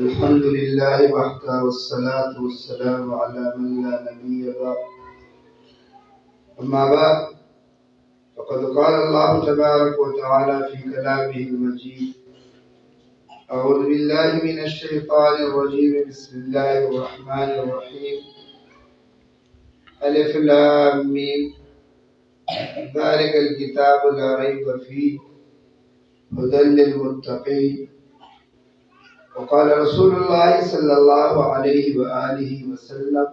الحمد لله وحده والصلاة والسلام على من لا نبي بعد. أما بعد فقد قال الله تبارك وتعالى في كلامه المجيد: أعوذ بالله من الشيطان الرجيم. بسم الله الرحمن الرحيم. ألف لام ميم. ذلك الكتاب لا ريب فيه هدى للمتقين. وقال رسول الله صلى الله عليه وآله وسلم: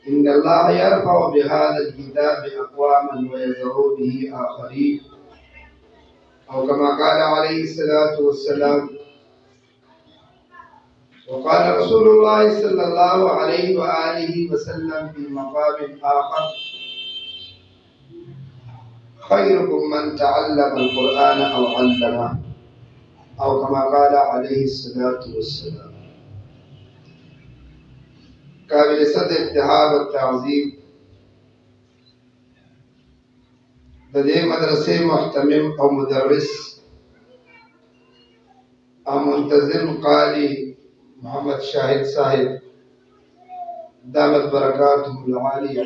إن الله يرفع بهذا الكتاب أقواما ويذر به آخرين، أو كما قال عليه الصلاة والسلام. وقال رسول الله صلى الله عليه وآله وسلم في مقام آخر: خيركم من تعلم القرآن أو علمه، أو كما قال عليه الصلاة والسلام. قابل صدر اتحاد والتعظیم ددې مدرسې محتمم او مدرس او منتظم قاری محمد شاهد صاحب دامت برکاتهم العالیہ،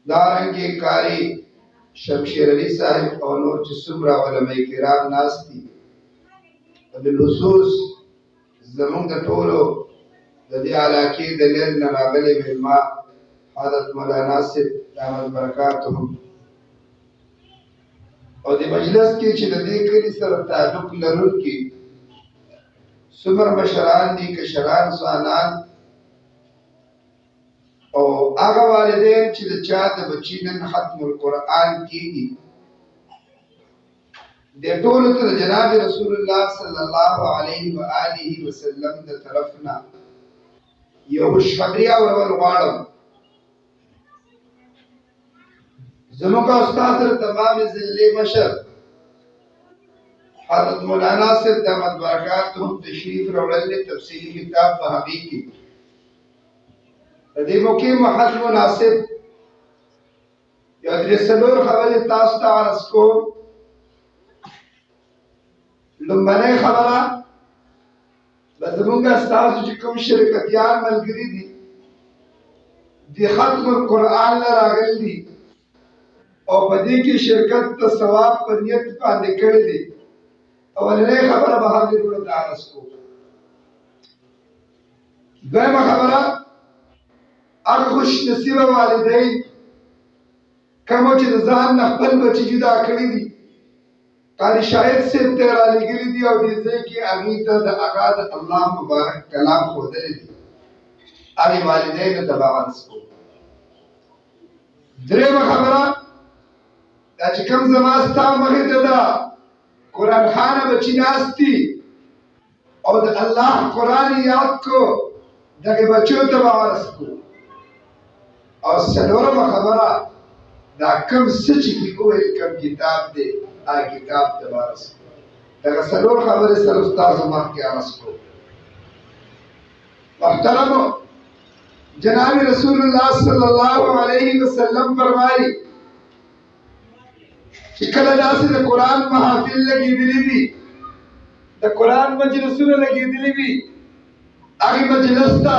دارنګه قاری شمشیر علی صاحب او نور چې څومره علماء کرام ناست دي، بالخصوص زمونږ د ټولو د دې علاقې د لر نه راغلي مېلمه حضرت مولانا صاحب دامت برکاتهم، او د مجلس کې چې د دې کلي سره تعلق لرونکي څومره مشران دي، کشران، ځوانان او هغه والدین چې د چا د بچي نن ختم القرآن کېږي، د ټولو ته د جناب رسول الله صلی الله علیه و آله وسلم د طرفنا یو خوشخبري اورول غواړم. زموږ استاد تمام ضلع مشر حضرت مولانا صاحب دامت برکاتهم تشریف راوړل تفصیلی کتاب په هغې کې د دې موقع محل مناسب یو درې څلور خبرې تاسو ته عرض کوم. لومړنۍ خبره به زمونږ ستاسو چې کوم شرکتیان ملګري دي د ختم القرآن نه راغلي دي او په دې کې شرکت ته ثواب په نیت باندې کړی دي، اولنۍ خبره به حاضرونو ته عرض کوم. دویمه خبره هغه خوش نصیبه والدین کومو چې د ځان نه خپل بچي جدا کړي دي، قاری شاهد صاحب ته رالیږلي دي او دې ځای کې هغې ته د هغه د الله مبارک کلام ښودلی دي، هغې والدینو ته به عرض کوم. درېیمه خبره دا چې کوم زما ستا مخې ته ده قرآن خانه بچي ناست دي او د الله قرآن یاد کو، دغې بچو ته به عرض کوم. او څلورمه خبره دا کوم څه چې کې وویل کوم کتاب دی هغه کتاب ته به عرض کوم. دغه څلور خبرې سره ستاسو مخکې عرض کوم. محترمو، جناب رسول الله صلی الله علیه وسلم فرمایي چې کله داسې د قرآن محافل لګېدلي وي، د قرآن مجلسونه لګېدلي وي، هغې مجلس ته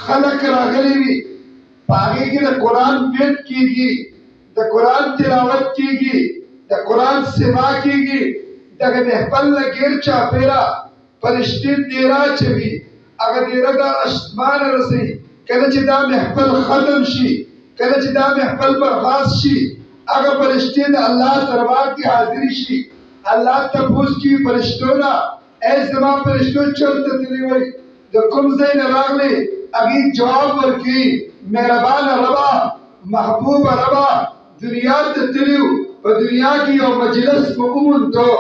خلک راغلي وي، په هغې کې د قرآن پیټ کېږي، د قرآن تلاوت کېږي، د قرآن سما کېږي، دغه محفل نه ګیر چاپېره فرشتې دیره اچوي، هغه دیره دا اسمانه رسوي. کله چې دا محفل ختم شي، کله چې دا محفل برخاست شي، هغه فرشتې د الله دربار کې حاضرې شي، الله تپوس کوي فرشتو نه: ای زما فرشتو چېرته تللي وئ، د کوم ځای نه راغلې؟ هغې جواب ورکوي: مهربانه ربه، محبوبه ربه، دنیا ته تللي، په دنیا کې یو مجلس مو وموندو،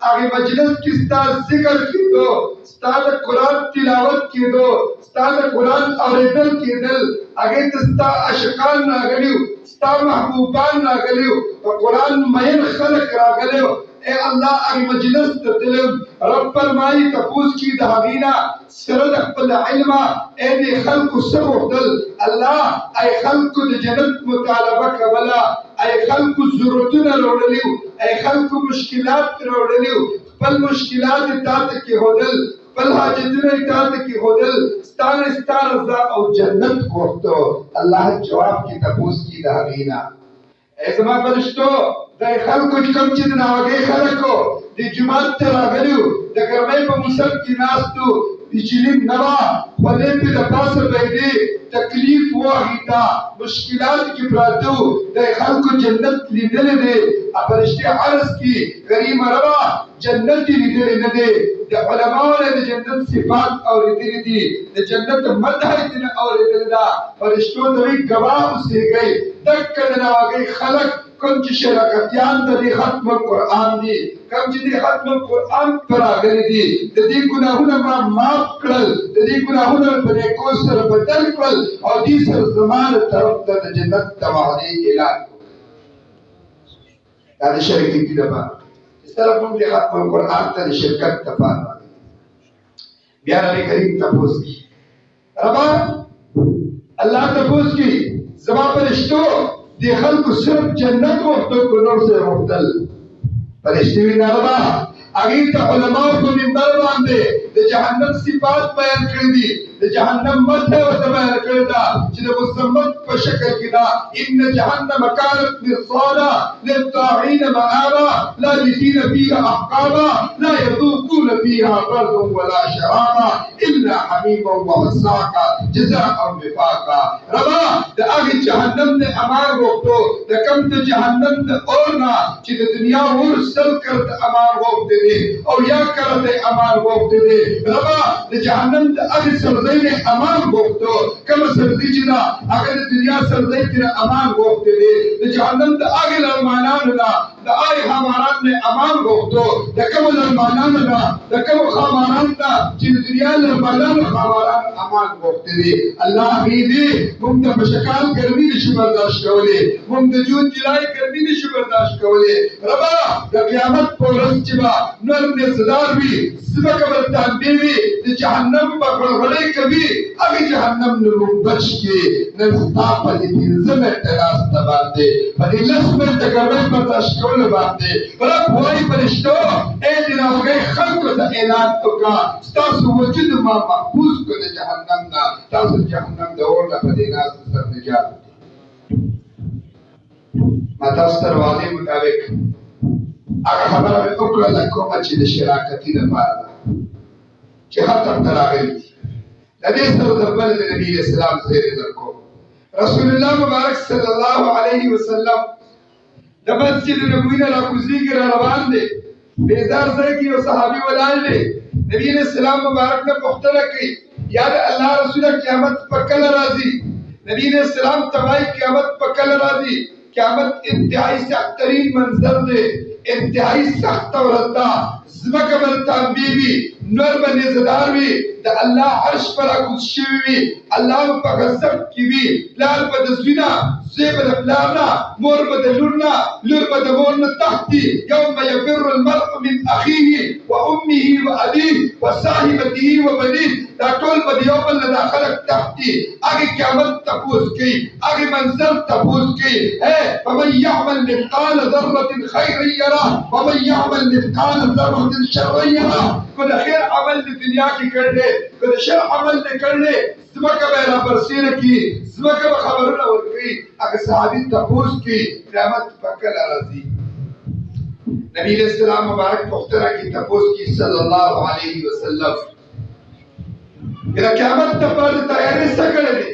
هغې مجلس کې ستا ذکر کېدو، ستا د قرآن تلاوت کېدو، ستا د قرآن اورېدل کېدل، هغې ته ستا عاشقان راغلي وو، ستا محبوبان راغلي وو، په قرآن مین خلک راغلي وو. اے الله هغې مجلس ته تلم، رب فرمایي تپوس کړي د هغې نه سره د خپل علمه: ای دې خلکو څه غوښتل؟ الله ای خلکو د جنت مطالبه کوله، ای خلکو ضرورتونه راوړلي وو، ای خلکو مشکلات راوړلي وو، بل مشکلات تاته کې هودل بل حاجتونه تاته کې هودل ستانه ستاره رضا او جنت غوښتو الله جواب کې تپوس کی دا غینا ازما فرشتو د خلکو کوم چې د ناوګي خلکو د جماعت ته راغلیو د ګرمۍ په موسم کې ناستو بجلی نوا خدای په د پاسه باندې تکلیف واحده مشکلات کې پراتو د خلکو جنت لیدل دي فرشتي عرض کې کریم ربا جنت لیدل نه دي د علماء د جنت صفات اوریدل دي د جنت مدح دي اوریدل دا فرشتو دوی گواه اوسېږي دک د نواګي خلک کوم چې شرکتيان د ختم القرآن دي کوم چې د ختم القرآن پر راغلي دي د دې ګناهونه ما معاف کړل د دې ګناهونه په نیکو سره بدل کړل او دې سره زمانه طرف ته د جنت تمهدي اعلان دا د شرکت دي دبا سره کوم د ختم القرآن ته شرکت تفاعل بیا نبی کریم تپوس کی ربا الله تپوس کی زما فرشتو دی خلکو صرف جنت وختو کو نور سے وختل فرشتي وینا ربا اگې ته علماء په منبر باندې د جهنم صفات بیان کړې دي د جهنم مته او بیان کړې ده چې د مصمت په شکل کې ده ان جهنم كانت مرصادا للطاغين مآبا لابثين فيها احقابا لا يذوقون فيها بردا ولا شرابا الا حميما وغساقا جزاء وفاقا ربا د هغه جهنم نه امان وختو د کم ته جهنم د اورنا چې د دنیا ور سل کړ امان وخت او یا کرته امان وخت دی ربا د جهنم د هغه سرزی نه امان وختو کوم سرزی چې دا هغه د دنیا سرزی کې امان وخت دی د جهنم د هغه لرمانانو دا د آی خاماران نه امان وختو د کوم لرمانانو دا د کوم خاماران دا چې د دنیا لرمانانو خاماران امان وخت دی الله دې موږ د مشکال ګرمي نشو برداشت کولای موږ د جون جولای ګرمي نشو برداشت کولای ربا د قیامت پر ورځ چې با نور دې صدار وي سبا ورته دی د جهنم په غړغړې کوي هغه جهنم نور بچ کې نستا په دې پنځمه تراس ته باندې په دې لسمه تګړې برداشت کول باندې رب وایي فرشتو اې دې راوګي خلکو ته اعلان وکړه تاسو وجود ما محفوظ کړ د جهنم نه تاسو جهنم د اور نه په دې ناس سره نجات ما تاسو تر وعده مطابق هغه خبره وکړه لکه چې د شراکتي لپاره چې ختم تراغلی د دې سره د بل نبی اسلام زیر درکو رسول الله مبارک صلی الله علیه وسلم د مسجد نبوی نه راکوزی کې روان دي بیزار ځای کې یو صحابي ولاړ دی نبی اسلام مبارک نه پوښتنه کوي یا الله رسول قیامت په کله راځي نبی اسلام تبای قیامت په کله راځي قیامت انتہائی سخت ترین منظر دے انتہائی سخت ورتا زمکه بر تنبیبی نور باندې زدار وی د الله عرش پر اكوز شوی وی الله په غضب کې وی لال په د زینا زیب د پلانا مور په د لورنا لور په د مورنا تحتی یوم یفر المرء من اخیه وامه وابيه وصاحبته وبنيه دا ټول په یو بل نه خلق تحتی هغه قیامت تپوس کوي هغه منظر تپوس کوي فمن يعمل مثقال ذره خيرا يره ومن يعمل مثقال ذره شرا يره کله خیر عمل د دنیا کې کړل کله شر عمل نه کړل زمکه به را برسیره کی زمکه به خبرونه ورکړي هغه صحابي تپوس کوي قیامت پکړه راځي نبی اسلام مبارک پختره کی تپوس کی صلی الله علیه وسلم دا قیامت ته پر تیاری څنګه دي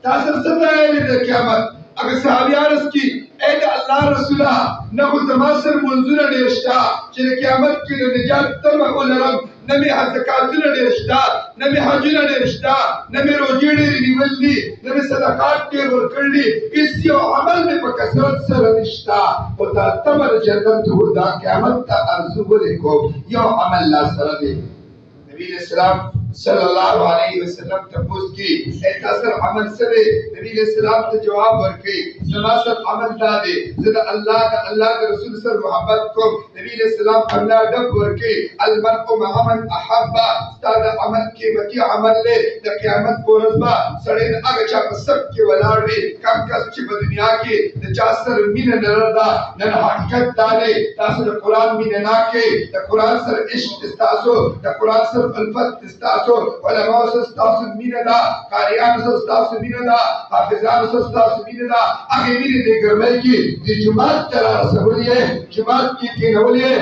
تاسو څه تیاری د قیامت هغه صحابيانو کی اے د الله رسوله نه زما سر منځونه ډیر شته چې قیامت کې د نجات تمه ولرم نه می زکاتونه ډیر شته نه می حجونه ډیر شته نه می روزي ډیر نیولې نه می صدقات ډیر ورکړلې هیڅ یو عمل مې په کثرت سره نشته او دا تمه جنت دا قیامت ته ارزو ولیکو یو عمل لا سره دی نبی اسلام صلی الله علیه وسلم تپوس کی اثر عمل سره نبی علیہ السلام ته جواب ورکړي زما سره عمل دا دی زه د الله د رسول سره محبت کوم نبی علیہ السلام الله ډب ورکړي المرء مع من احب ستاسو عمل قیمتي عمل له د قیامت په ورځ به سړی هغه چا په سب کې ولاړ وي کم کس چې په دنیا کې د چا سره مینه نه لردا نن حقیقت دا دی تاسو د قران مینه نه کې د قران سره عشق تاسو د قران سره الفت تاسو علماء سره تاسو مینه دا قاریان سره تاسو مینه دا حافظان سره تاسو مینه دا هغه مینه دې ګرمای کې د جماعت تر رسولې جماعت کې کېنولې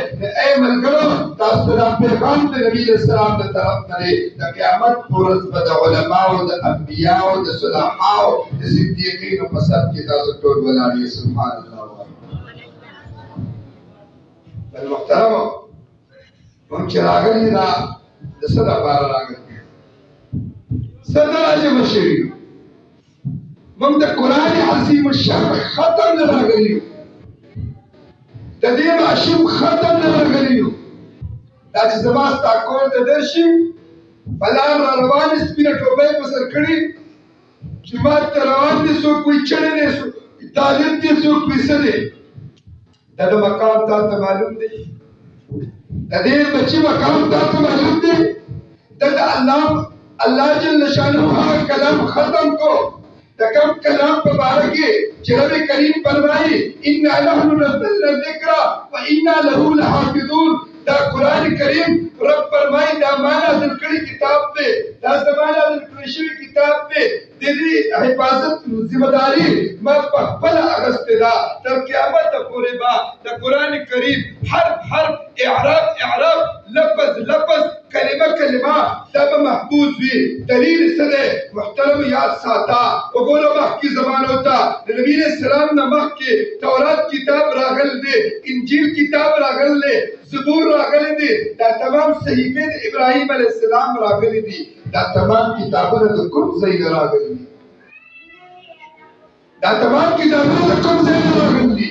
اے ملګرو تاسو د پیغام د نبی اسلام د طرف نه د قیامت ورځ به د علماء او د انبیاء او د صلاحا او د صدیقین په سر کې تاسو ټول ولادي سبحان الله بل محترم هم چې راغلي دا د صدا بار راغلي صدا راځي مشري موږ د قران عظیم الشان ختم راغلي د دې ماشوم ختم راغلي دا چې زما ستا کور ته درشي بلار را روان سپینه ټوپۍ په سر کړي جومات ته روان دي څوک وایي چڼې دی طالب دی څوک پیسه دی دا د مقام تاته معلوم دی د دې بچي مقام تاته معلوم دی دا د الله جل شانه هغه کلام ختم کو د کوم کلام په باره کې چې رب کریم فرمایي انا نحن نزلنا الذکر وانا له لحافظون دا قرآن کریم رب فرمایي دا ما نازل کړی کتاب دی دا زما نازل کړی شوی کتاب دی د دې حفاظت ذمہ داری ما په خپل اغستې ده تر قیامت پورې به د قرآن کریم حرف اعراب لفظ کلمه دا به محفوظ وي دلیل څه دی محترم یاد ساته وګوره مخکې زمانو ته د نبي علیه السلام نه مخکې تورات کتاب راغلی دی انجیل کتاب راغلی دی زبور راغلی دی دا تمام صحیفې د ابراهیم علیه السلام راغلی دي دا تمام کتابونه د کوم ځای نه راغلي دي دا تمام کتابونه د کوم ځای نه راغلي دي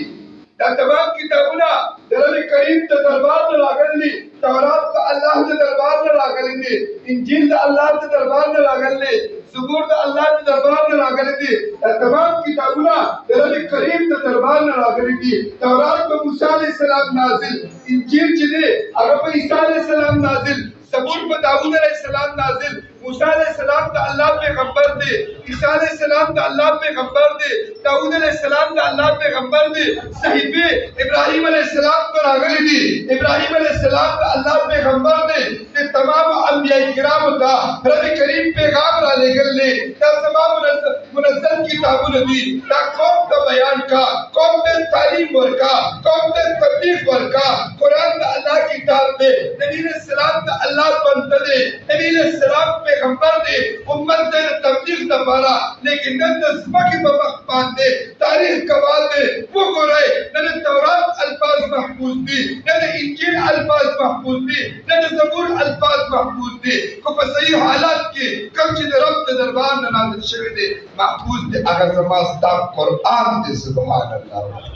دا تمام کتابونه د رب کریم د دربار نه راغلي دي تورات د الله د دربار نه راغلي دي انجیل د الله د دربار نه راغلي دي زبور د الله د دربار نه راغلي دي دا تمام کتابونه د رب کریم د دربار نه راغلي دي تورات په موسی علیه السلام نازل انجیل چې دی هغه په عیسی علیه السلام نازل زبور په داوود علیه السلام نازل موسی علیہ السلام دا اللہ پیغمبر دے عیسیٰ علیہ السلام دا اللہ پیغمبر دے داؤد علیہ السلام دا اللہ پیغمبر دے صحیفے ابراہیم علیہ السلام پر آگلی دی ابراہیم علیہ السلام دا اللہ پیغمبر دے کہ تمام انبیاء کرام دا رب کریم پیغام را لے گل لے دا تمام منزل کتابوں دی دا قوم دا بیان کا قوم دا تعلیم ورکا قوم دا تبلیغ ورکا قرآن دا اللہ کتاب دے نبی علیہ السلام دا اللہ بند دے نبی علیہ السلام پیغمبر دے امت دے تبلیغ دا پارا لیکن نن دسمکی بمخ باندے تاریخ گواہ دے وہ گو رہے نن تورات الفاظ محفوظ دی نن انجیل الفاظ محفوظ دی نن زبور الفاظ محفوظ دی کو پا صحیح حالات کی کم چی دے رب دے دربار ننازل شوی دے محفوظ دے اگر زماستا قرآن دے سبحان اللہ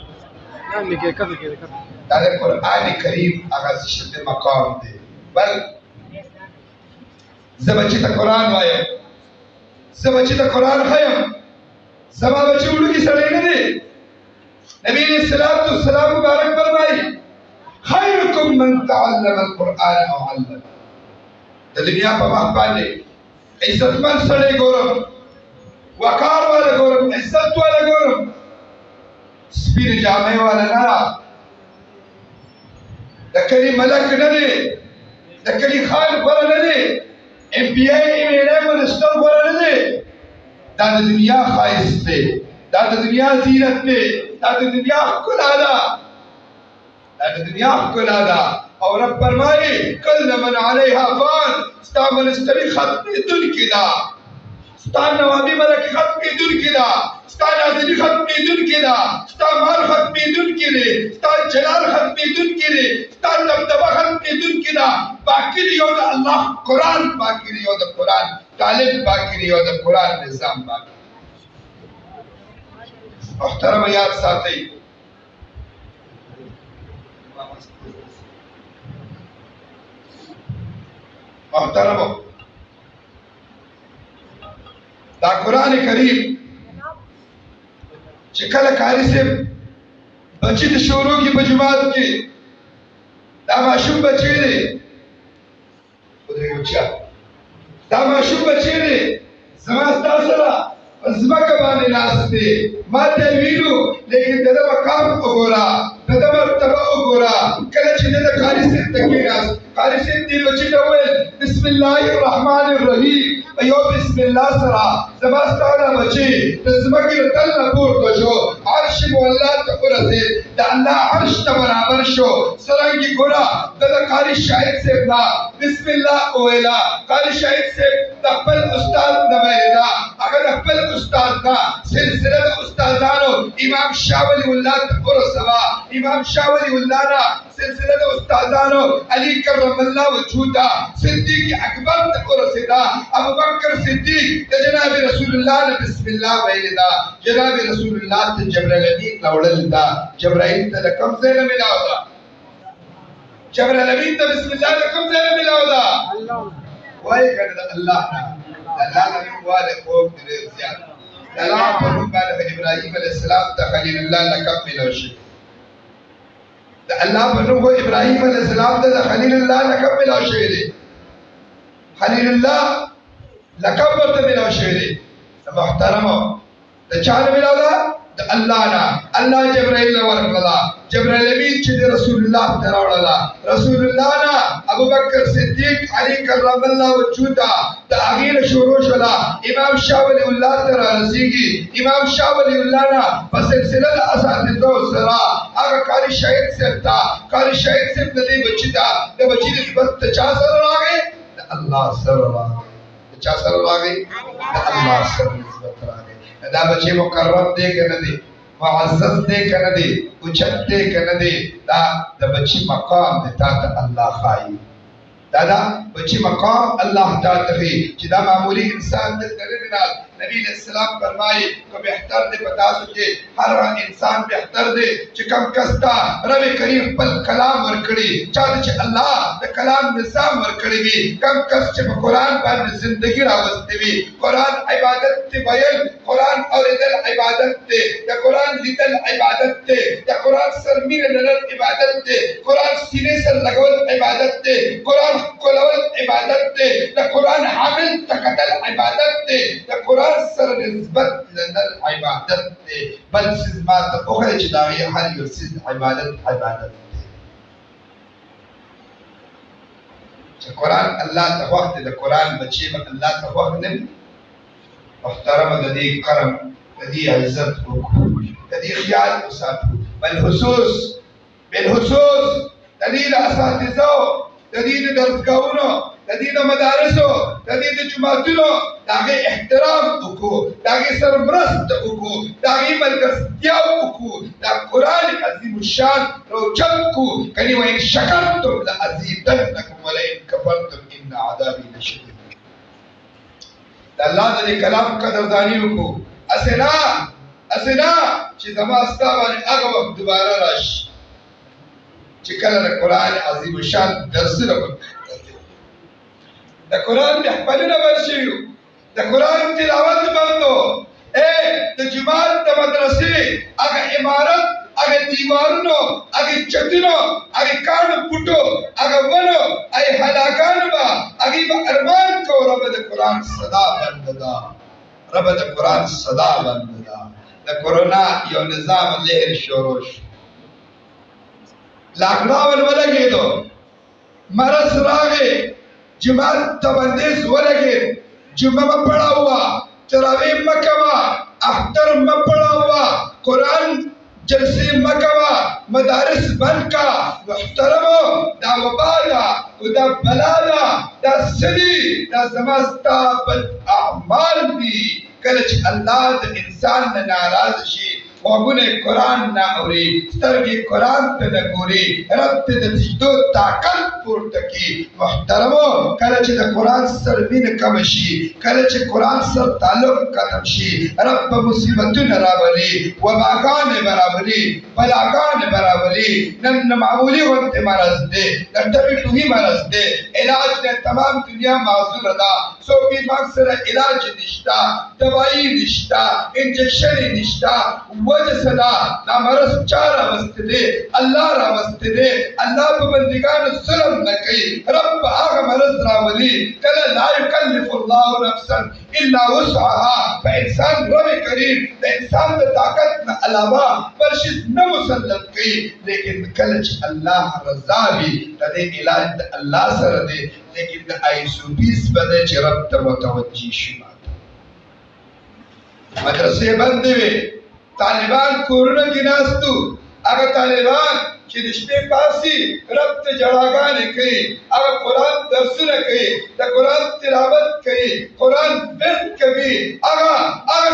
دے قرآن کریم اگر سشد مقام دے بل زما چې ته قرآن وایم زما چې ته قرآن خیم زما بچی وړوکي سړی نه دی نبی علیہ السلام مبارک فرمایي خیرکم من تعلم القرآن او علم د دنیا په مخ باندې عزتمن سړی ګورم وقار والا ګورم عزت والا ګورم سپین جامې والا نه د کلی ملک نه دی د کلی خان والا نه دی ایم پی آئی ایمیلے منسٹر ورن دے دا دنیا خواہش دے دا دنیا زینت دے دا دنیا کلادا اور رب فرمائے کل من علیہا فان ستا منسٹری ختمی دن کی دا ستا نوابی ملکی ختمی دن کی دا ستا نازلی ختمی دن کی دا ستا مال ختمی دن کی دے ستا جلال ختمی دن کی دے ستا دبدبہ ختمی دن کی دا باقی دیو دا اللہ قرآن باقی دیو دا قرآن طالب باقی دیو دا قرآن نظام باقی محترم یاد ساتھی محترم قرآن کریم چې کله قاری صاحب بچی د شروع کې په جماعت کې دا ماشوم بچی دی دا ماشوم بچی دی زما ستا سره ځمکه باندې ناست دی ما ته ویلو لیکن د ده مقام وګوره د ده مرتبه وګوره کله چې د ده قاري صاحب ته کېناست قاري صاحب دې بچي ته وویل بسم الله الرحمن الرحیم یو بسم الله سره زما ستا دا بچي د ځمکې له تل نه پورته شو عرش مولا ته ورسېد د الله عرش ته برابر شو څرنګې ګوره د ده قاري شاهد صاحب نه بسم الله وویله قاري شاهد صاحب د خپل استاد نه ویلېده هغه د خپل استاد نه سلسله د استادانو امام شاه ولی الله ته ورسوه امام شاه ولی الله نه سلسله د استادانو علی کرم الله وجوده صدیق اکبر ته ورسېده ابوبکر صدیق د جناب رسول الله نه بسم الله ویلې ده جناب رسول الله ته جبرائیل امین راوړل ده جبرائیل ته د کوم ځای نه ملاو ده جبرائیل امین ته بسم الله د کوم ځای نه ملاو ده وایي کنه د الله نه الله نه واله خوب دې زیات الله په نوم باندې ابراهیم علیه السلام ته خلیل الله لقب ملو شي د الله په نوم ابراهیم علیه السلام ته خلیل الله لقب ملو شوی دی خلیل الله لقب ورته ملو شوی دی محترمو د چا نه ملو ده د الله نه الله جبرائیل ورکړه جبرائیل امین چې رسول الله ته راوړله رسول الله نه ابوبکر صدیق علی کرم الله وجوده د هغې نه شروع شوله امام شاه ولی الله ته رارسېږي امام شاه ولی الله نه په سلسله د اساتذو سره هغه قاري شاهد صاحب ته قاري شاهد صاحب د دې بچي ته د بچي نسبت د چا سره راغی د الله سره راغی د چا سره راغی د الله سره نسبت راغی دا بچی مکرم دی که نه دی معزز دی که نه دی اوچت دی که نه دی دا د بچی مقام دی تا ته الله ښایي دا بچی مقام الله تا ته ښیي چې دا معمولی انسان دلته نه دی ناست نبی علیہ السلام فرمایي که بهتر دی په تاسو کې هر انسان بهتر دی چې کم کس ته رب کریم خپل کلام ورکړي چا ته چې الله د کلام نظام ورکړی وي کم کس چې په قرآن باندې زندگی راوستې وي قرآن عبادت دی ویل قرآن اورېدل عبادت دی د قرآن لیدل عبادت دی د قرآن سر مینه لرل عبادت دی قرآن سینې سر لګول عبادت دی قرآن ښکلول عبادت دی د قرآن حامل ته کتل عبادت دی د قرآن سره نسبت لرل عبادت دی بل څیز ما ته وښیه چې د هغې هر یو څیز عبادت دی چې قرآن الله ته خوښ دی د قرآن بچې به الله ته خوښ نه وي محترمه د دې کرم د دې عزت وکړو د دې خیال وساتو بالخصوص د دې د اساتذو د دې د درسګاهونو د دې د مدارسو د دې د جوماتونو د هغې احترام وکړو د هغې سره مرسته وکړو د هغې ملګرتیا وکړو دا قرآن عظیم الشان روچت کړو کنې وان شکرتم لازیدنکم ولئن کفرتم ان عذابی لشدید د الله د دې کلام قدرداني وکړو هسې نه چې زما ستا باندې هغه وخت دوباره راشي چې کله د قرآن عظیم الشان درسونه د قرآن محفلونه بند شوي د قرآن تلاوت بند و د جومات د مدرسې هغه عمارت هغه دیوارونو هغه چتونو هغه کاڼو بوټو هغه ونو هغه هلاکانو به هغې به ارمان کوو ربه د قرآن صدا بنده ده ربه د قرآن صدا بنده ده د کرونا یو نظام لهر شروع شو لاکډاون ولګېدو مرض راغی جماعت ته بندیز ولګېد جمعه مه پړاوه تراویح مه کوه اختر مه پړاوه قرآن جلسې مه کوه مدارس بند کا محترمو دا وبا ده او دا بلا ده دا څه دي دا زما ستا بد اعمال دي کله چې الله د انسان نه ناراضه شي غوږونه قرآن نه اوري سترګې قرآن ته نه ګوري رب ته د سجدو طاقت پورته کی. محترمو کله چې د قرآن سره مینه کم شي، کله چې قرآن سره تعلق ختم شي، رب به مصیبتونه راولي، وباګانې به راولي، بلاګانې به راولي. نن معمولي غوندې مرض دی، د ټپي ټوهي مرض دی، علاج د تمام دنیا معذوره ده. څوک یې مغز سره علاج نشته، دوایي نشته، انجکشن یې نشته. وجه څه ده؟ دا مرض چا راوستی دی؟ الله راوستی دی. الله په بندګانو ظلم نه کوي. رب به هغه مرض راولي. کله لا یکلف الله نفسا الا وسعها. په انسان رب کریم د انسان د طاقت نه علاوه بل شي نه مسلط کوي. لیکن کله چې الله رضا وي د دې علاج د الله سره دی. لیکن د آیسوپیس به دی چې رب ته متوجه شي. مدرسې بندې وې، طالبان کورونه کې ناستو. هغه طالبان چې د شپې پاسي رب ته جړاګانې کوي، هغه قرآن درسونه کوي، د قرآن تلاوت کوي، قرآن ورد کوي، هغه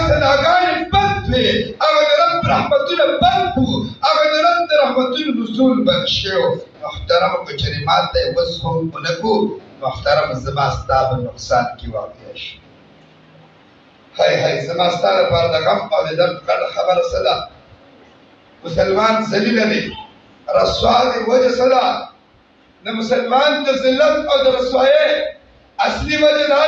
ثناګانې بند وې، هغه د رب رحمتونه بند وو، هغه د رب د رحمتونو نزول بند شوی. محترمو که چېرې ماته یې وس هم ونه کړو، محترمه زما ستا په نقصان کې واقع شي. هی زما ستا لپاره د غم او د درد ګډه خبره څه ده؟ مسلمان ذلیله دی، رسوا دی. وجه څه ده؟ د مسلمان د ذلت او د رسوایۍ اصلي وجه دا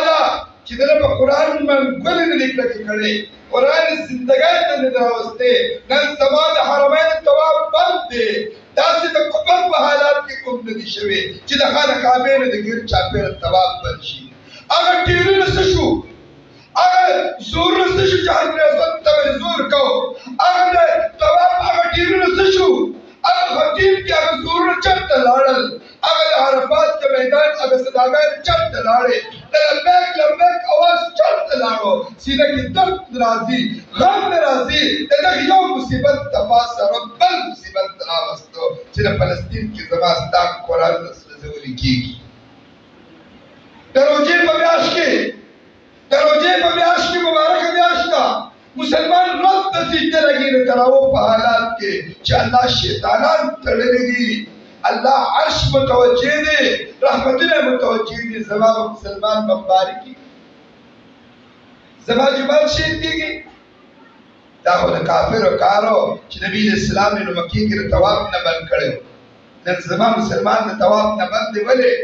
ده، چې دله په قرآن منګولې نه دي کلکې کړې، قرآن زندګۍ ته نه دی راوستی. نن زما د حرمین طواف بند دی. داسې د کفر په حالات کې کوم نه دي شوي چې د خانه کعبې نه د ګیر چاپېره طواف بند شي. هغه ټیرونه څه شو؟ هغه زورونه څه شو چې حضرت اسود ته به زور کو؟ هغه د طواف هغه ټیرونه څه شو؟ هغه خطیب کې هغه زورونه چېرته لاړل؟ هغه د عرفات د میدان هغه صداګانې چېرته لاړې؟ د لبیک لبیک اواز چېرته لاړو؟ سینه کې درد راځي، غم راځي. د دغه یو مصیبت د پاسه رب بل مصیبت راوستو چې د فلسطین کې زما ستا قرآن سوځولي کېږي. د روژې په میاشت کې مبارکه میاشت ده، مسلمان رب ته سجده لګي د تراویح په حالات کې چې الله شیطانان تړلي دي، الله عرش متوجه دی، رحمتونه متوجه دي. زما مسلمان بمبارکي، زما جمال شهید کېږي. دا خو د کافرو کارو چې نبي اسلام یې نو مکې کې د طواف نه بند کړی. نن زما مسلمان د طواف نه بند دی. ولې؟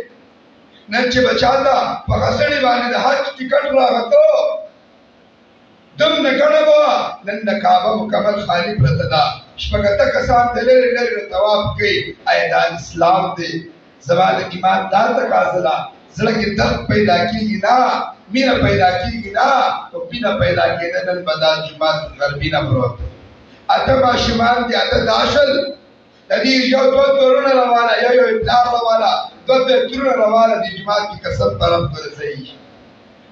نن چې بچاته په غسړې باندې د حج ټکټ راغتو دومره ګڼه وه، نن د کعبه مکمل خالي پرته ده. شپږ اته کسان د لرې لرې طواف کوي. آیا دا اسلام دی؟ زما د ایمان دا تقاضا ده. زړه کې درد پیدا کېږي نه، مینه پیدا کېږي نه، خو مینه پیدا کېده. نن به دا جومات غربي نه پروت دی. اته ماشومان دي، اته داشل د دې یو دوه تورونه روانه، یو ابتدار روانه، دوه تورونه روانه دي. جومات کې قسم طرف پر ځای.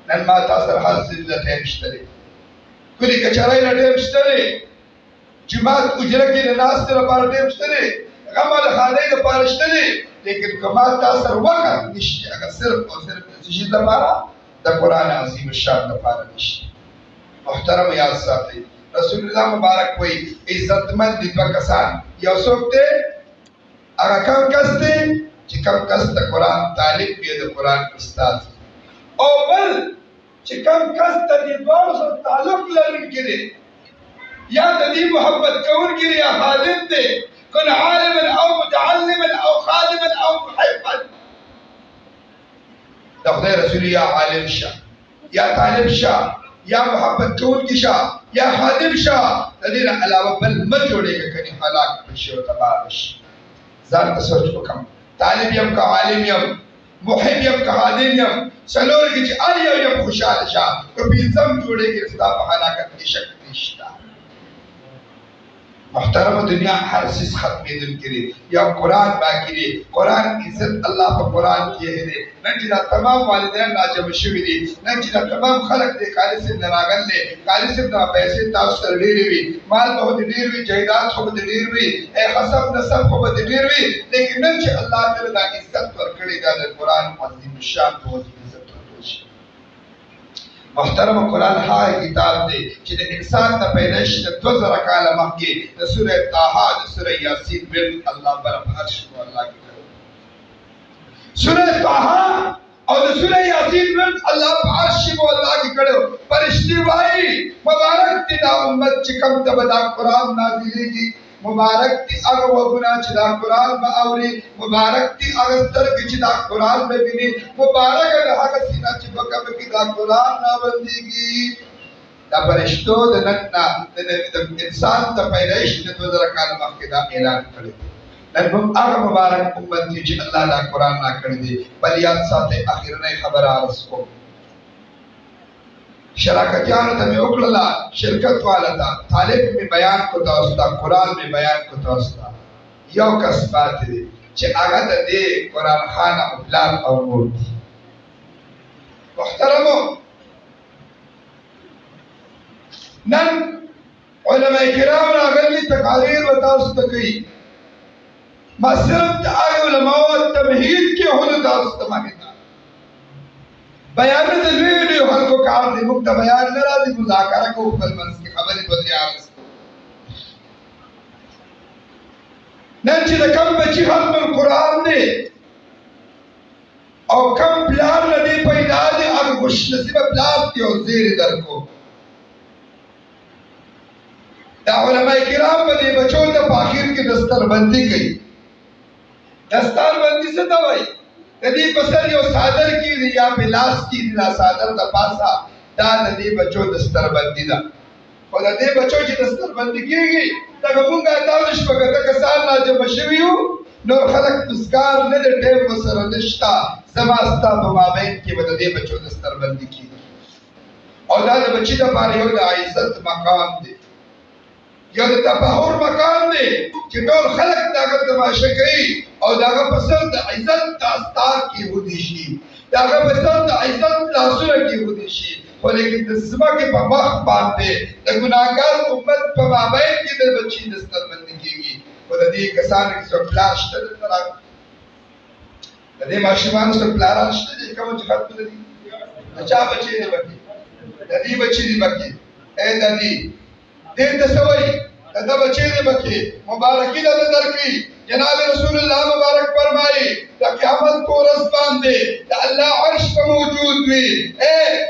نن ما تاسو سره هر څه د ټایم شته دی، کلي کچرۍ نه ټایم شته دی، جومات اجره کې د ناستې لپاره ټایم شته دی، غم د ښادۍ لپاره شته دی. لیکن که ما تاسو سره وخت نشته، هغه صرف او صرف د څه شي لپاره؟ د قرآن عظیم الشان لپاره نشته. محترم یاد ساتئ، رسول الله مبارک وایي عزتمند دي دوه کسان. یو څوک دی؟ هغه کم کس دی چې کم کس د قرآن طالب وي، د قرآن استاد. او بل چې کم کس د دې دواړو سره تعلق لرونکی دی، یا د دې محبت کوونکی دی، یا خادم دی. کن عالما او متعلما او خادما او محبا. د خدای رسول یا عالم شه، یا طالب شه، یا محبت کوونکی شه، یا خادم شه. د دې نه علاوه بل مه جوړېږه، کنې هلاک بشي او تباه بشي. ځان ته سوچ وکړم، طالب یم که عالم یم، محب یم که خادم یم، څلور کې چې هر یو یم خوشحاله شه. که پنځم جوړېږي ستا په هلاکت کې شک نشته. محترم دنیا هر چیز ختمېدونکی دی، یا قرآن باقي دی. قرآن عزت الله په قرآن کې دی. نن چې دا تمام والدین راجمع شوي دي، نن چې دا تمام خلک دی قاري صاحب نه راغلی، قاري صاحب دا پیسې تاسو سره ډېرې وي، مال به دې ډېر وي، جایداد خو به دې ډېر وي، حسب نسب خو به دې ډېر وي. لیکن نن چې الله تعالی دا عزت ورکړې ده د قرآن عظیم الشان په وجه عزت ورکړل شي. محترم قرآن های کتاب دی چې د انسان د پیدایش د 2000 کال مخکې د سوره طه د سوره یاسین ورد الله پر عرش او الله کې کړو. سوره طه او د سوره یاسین ورد الله پر عرش او الله کې کړو. فرشتي وایي مبارک دي دا امت چې کوم ته دا قرآن نازلېږي، مبارک دی هغه وګونه چې دا قرآن به اوري، مبارک دی هغه سترګې چې دا قرآن به ویني، مبارک دی هغه سینه چې په کومه کې دا قرآن راوندېږي. دا فرشتو د نن نه د انسان د پیدایش د 2000 کال مخکې دا اعلان کړی. نن موږ هغه مبارک امت دي چې الله دا قرآن ناکړی دی. بل یاد ساتئ اخرنۍ خبره عرض کوم. شراکتیانو ته مې وکړله، شرکت والا ته طالب مې بیان کو تاسو ته، قرآن مې بیان کو تاسو ته. یو کس پاتې دی چې هغه د دې قرآن خان او پلار او مور دي. محترمو، نن علماء کرام راغلي تقاریر به تاسو ته کوي. ما صرف د هغه علماو تمهید کې هلو تاسو ته مانې بیان د لوی خلکو کار دی. موږ ته بیان نه راځي، مذاکره کوو خپل منځ کې، خبرې بدلې عرض کوو. نن چې د کم بچي ختم القرآن دی او کم پلار نه دی پیدا دی، هغه خوش نصیبه پلار دی او زیرې درکو. دا علماء کرام به دې بچو ته په آخر کې دستربندي کوي. دستربندي څه ته وایي؟ د دې په سر یو څادر کېږدي یا په لاس کېږدي، دا څادر د پاسه دا د دې بچو دستربندي ده. خو د دې بچو چې دستربندي کېږي، دغه مونږ اتاوس شپږ ته کسان راجمع شوي یو، نور خلک تذکار نه دی، ټیم ورسره نشته. زما ستا په مابین کې به د دې بچو دستربندي کېږي. او دا د بچي دپاره یو د عزت مقام دی، یو د تفاخر مقام دی چې ټول خلک د هغه تماشه کوي او د هغه په سر د عزت داستان کېښودی شي، د هغه په سر د عزت لاسونه کېښودی شي. خو لیکن د ځمکې په مخ باندې د ګناهګار امت په مابین کې د بچي دستربندي کېږي. خو د دې کسانو کې څوک پلار شته دلته راغلي؟ د دې ماشومانو څوک پلاران شته دي کوم چې ختم دي؟ د چا بچي دي پکې؟ د دې بچي دي پکې. ای دادي دې ته څه وایي؟ د ده بچی دې پکې مبارکي درته درکړي. جناب رسول الله مبارک فرمایي د قیامت په ورځ باندې د الله عرش به موجود وي.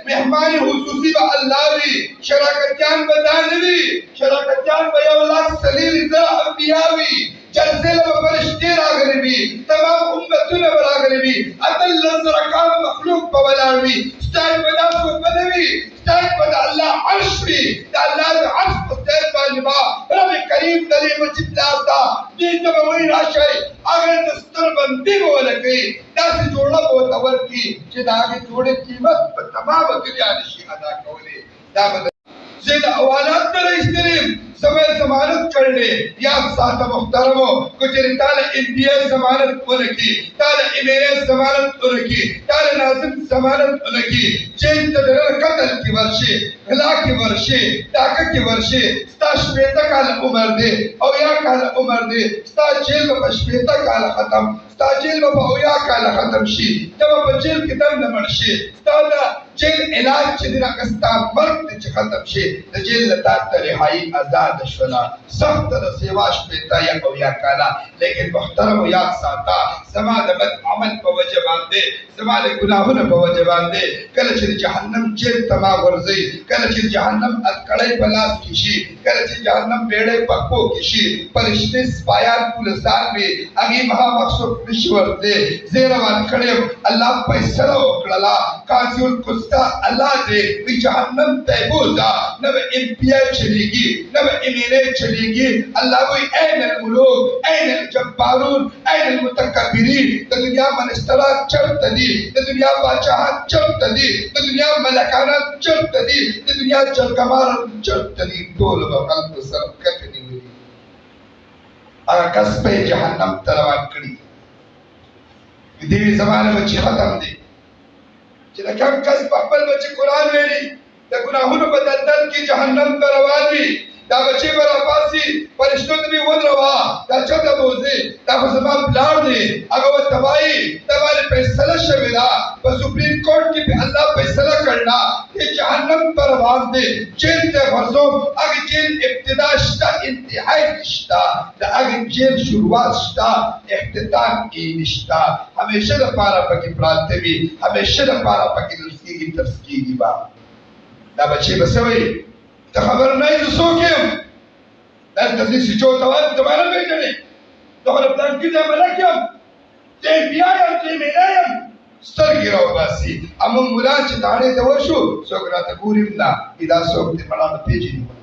مهمان خصوصي به الله وي. شراکتیان به دا نه وي، شراکتیان به 1,40,000 انبیا وي. جلسې له به فرشتې راغلي وي، تمام امتونه به راغلي وي، 18,000 کال مخلوق به ولاړ وي. ستایل به دا څوک به نه وي، ستایل به د الله عرش وي. د الله د عرش په ستایل باندې به رب کریم د دې بچي پلار ته دې ته به وایي راشئ، هغه دستربندي به ونه کوي، داسې جوړه به ورته ورکړي چې د هغې جوړې قیمت په تمامه دنیا نشي ادا کولی. دا به زه د حوالات نه راایستلیم، زما ضمانت کړلې. یاد ساته محترمو، کو چېرې تا له NDA ضمانت ونه کړي، تا له MNA ضمانت ونه کړي، تا له ناظم ضمانت ونه کړي، جیل ته دننه قتل کې ورشې، غلا کې ورشې، ډاکه کې ورشې، ستا 80 کاله عمر دی او 80 کاله عمر دی، ستا جیل به په 80 کاله ختم، ستا جیل به په 80 کاله ختم شي، ته به په جیل کې دننه مړ شې. ستا د جیل علاج چې دی هغه ستا مرګ دی چې ختم شي. د جیل له تا ته رهایي آزاد شوله، سخته د سیوا 80 یا 80 کاله. لیکن محترمو یاد ساته، زما د بد عمل په وجه باندې، زما د ګناهونو په وجه باندې کله چې د جهنم جیل ته ما غورځوي، کله چې جهنم اتکړی په لاس کې شي، کله چې جهنم بیړۍ په پښو کې شي، فرشتې سپایان پولسان وي، هغې مها مخصوص نشي ورتلی. زه یې روان کړی یم، الله فیصله وکړله، قاضي القسطى الله دی وی جهنم ته یې بوځه، نه به MPI چلېږي، نه به MNA چلېږي. الله وی این الملوک، این الجبارون، این المتکبرین. د دنیا منستران چرته دي؟ د دنیا باچاهان چرته دي؟ د دنیا ملکانان چرته دي؟ د دنیا جرګماران چرته دي؟ ټول به خلکو سره کټې نیولي، هغه کس به یې جهنم ته روان کړي. د دې زمانه بچي ختم دی چې د کم کس په خپل بچي قرآن ویلي، د ګناهونو په دلدل کې جهنم ته روان وي. دا بچی به راپاسي، فرشتو ته مې ودروه، دا چېرته به وځې؟ دا خو زما پلار دی، هغه ورته وایي ته باندې فیصله شوې ده، په سپریم کورټ کې به الله فیصله کړله، د جهنم پر آواز دے جیل تے غرزوم اگه جیل ابتدا شتا انتہائی شتا دا اگه جیل شروعات شتا اختتام کی نشتا ہمیشہ دا پارا پکی پراتے بھی ہمیشہ دا پارا پکی درسکی کی ترسکی کی با دا بچے بسوئی تا خبر نہیں دسو کیم دا کسی سی چو توان تمہارا بیٹھنے تو خلق دان کی دا ملکیم تے بیایم تے مینایم سترگی رو باسی اما مولان چه دانے دوشو سوکرا تا گوریم نا ادا سوک تے بڑا پیجی نہیں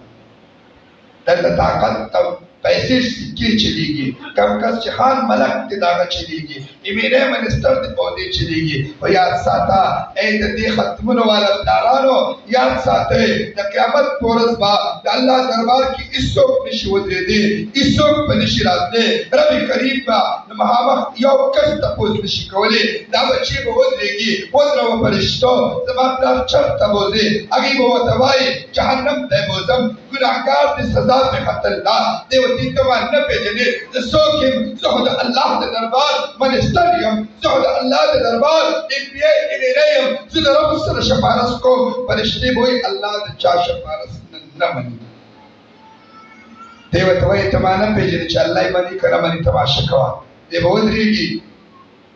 در طاقت تا پیسے سکے چلی گی کم کس چخان ملک تے داغا چلی گی امیرے منسٹر تے پودے چلی گی و یاد ساتا اے دی ختمون والا دارانو یاد ساتے دا قیامت پورس با دا اللہ دربار کی اس سوک نشی ودرے دے اس سوک پا نشی رات دے ربی قریب با نمحامق یو کس تپوز نشی کولے دا بچے با ودرے گی ودرہ و پرشتو زمان پلار چرت تبوزے اگی با وطوائی جہنم دے بوزم گناہگار دی سزا پہ خطر لا دے وطی تمہار نپے جنے دے سوکیم زہد اللہ دے دربار منستریم زہد اللہ دے دربار انبیاء انیریم زد رب سر شفارس کو پرشتے بوئی اللہ دے چا شفارس نمانی دے وطوائی تمہار نپے جنے چا اللہ منی کرا منی تماشا کوا دے بودری گی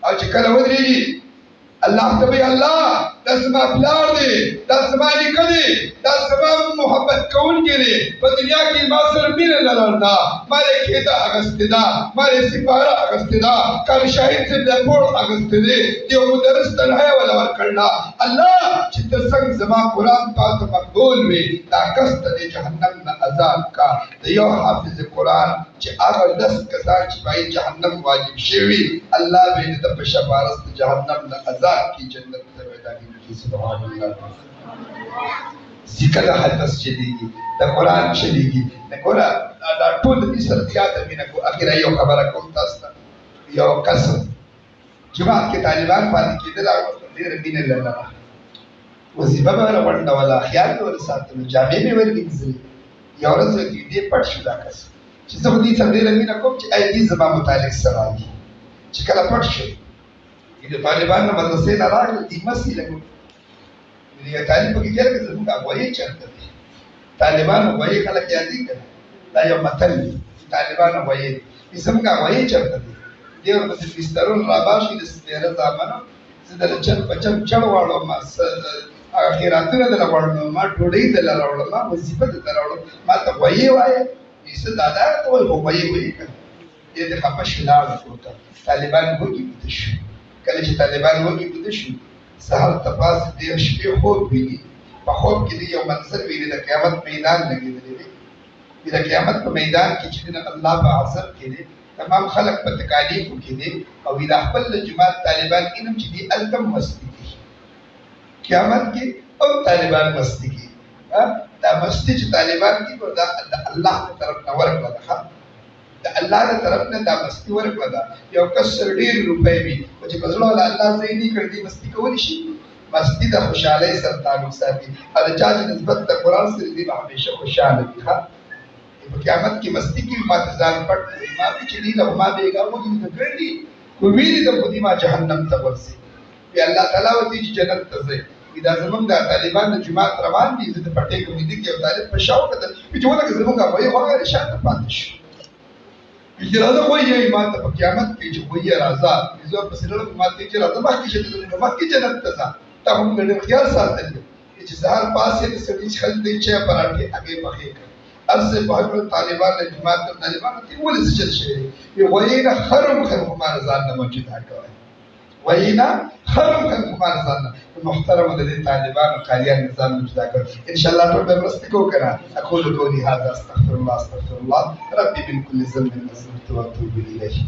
اور چکل ودری گی اللہ تبی اللہ دسما پلار دے دسما نکلے دسما محبت کون کے لئے دنیا کی ماثر میر لڑنا مارے کھیتا اگست دا مارے سپارہ اگست دا کل شاہد سے لیپوڑ اگست دے دیو مدرس تنہایا والا ورکڑنا اللہ چھتا سنگ زمان قرآن پاک مقبول میں دا کست دے جہنم نا عذاب کا دیو حافظ قرآن چھ آگر دس کسان چھپائی جہنم واجب شیوی اللہ بین دب شفارست جہنم نا عذاب کی جنت تبیدہ کی سبحان اللہ ذکر حدث چلی گی دا قرآن چلی گی نکورا دا طول دی سردیات امینکو اخیر ایو خبر کم تاستا یو قسم جماعت کے طالبان پانی کی دل آگا دیر امین اللہ رہا وزیبہ بہر ونڈا والا خیال میں والا ساتھ جامعے میں ورگی نزلی یا رضو کی دیر پڑ شدا قسم چیزا خودی سر دیر امینکو چی ای دی زمان متعلق سرائی چی کلا پڑ شد یہ طالبان مدرسے نراغ دی مسی لگو یہ طالب کی کیا کہ زمون کا وہی چلتا ہے طالبان وہی خلق یادی کرنا لا یو مطل طالبان وہی زمون کا وہی چلتا ہے دیور بس بسترون راباشی دستیر زامنو زدر چل بچم چڑ واڑو ما آخراتنا دل واڑو ما ڈوڑی دل واڑو ما وظیفہ دل واڑو ما تا وہی وائے اس دادا تو وہی کرنا یہ دے خپا شلال ہوتا طالبان ہوگی بدشو کله چې طالبان وږي بده شو سهار تپاس دې شپې خوب ویني په خوب کې دې یو منظر ویني د قیامت میدان لګېدلی دی د قیامت په میدان کې چې الله په عذاب کې دی تمام خلق په تکالیفو کې دی او د خپل جماعت طالبان انم چې دی الکم مستی دي قیامت کې او طالبان مستی کې دا مستی چې طالبان کې دا الله کی طرف نه ورکړه دا اللہ نے طرف نے دا مستی ورکلا دا یو کسر ډیر روپے بھی وچ بزلو اللہ زینی کر دی مستی کولی شي مستی دا خوشاله سر تعلق ساتي ا چا چې نسبت د قران سره دی همیشه خوشاله دي ها په قیامت کې مستی کې ماتزان پټ ما به چې دی له ما بیګا مو دې کړی کو ویری د خودی ما جهنم ته ورسي بیا الله تعالی وتی چې جنت ته ځي دا زمونږ د طالبان د جماعت روان دي زه د پټې کوم دي کې طالب په شاو کده چې ولکه زمونږ وایي هغه شاته پاتې شي اجازه کوئی یہ ایمان تا قیامت کی جو کوئی رضا جو پسرل مات کی رضا ما کی شد ما کی جنت تسا تا ہم نے خیال ساتھ دے کہ ظاہر پاس ہے سڑی چھل دے چھ پراٹھے اگے بخے ارز بہت طالبان نے جماعت طالبان کی ول سے چل شے یہ وہینا خرم خرم ہمارا ذات نہ موجود ہے وہینا خرم خرم ہمارا ذات محترم دے طالبان قاریان نظام موجود ہے انشاءاللہ تو میں رستو کرا اقول قولی هذا استغفر الله ربي من كل ذنب واتوب اليه